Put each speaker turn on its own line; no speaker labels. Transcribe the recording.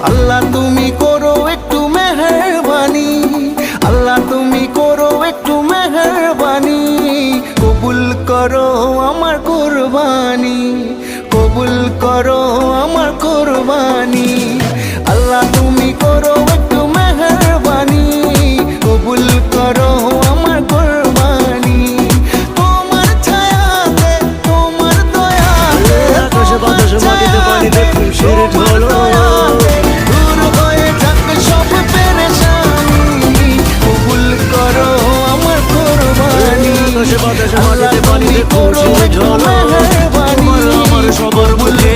আল্লাহ তুমি করো একটু মেহেরবানি, আল্লাহ তুমি করো একটু মেহেরবানি, কবুল করো আমার কুরবানি, কবুল করো আমার কুরবানি। আল্লাহ তুমি করো একটু মেহেরবানি, কবুল করো আমার কুরবানি। তোমার ছায়াতে তোমার দয়াতে
আকাশে বাতাসে মাটিতে পানিতে খুশির ঢল।
দূর হয়ে যাক সব পেরেশানি, কবুল করো আমার কুরবানি।
আকাশে বাতাসে
আল্লাহ
মাটিতে পানিতে
তুমি করো
খুশির
একটু
ঢল।
মেহেরবানি,
তোমার আমার সবার
কবুল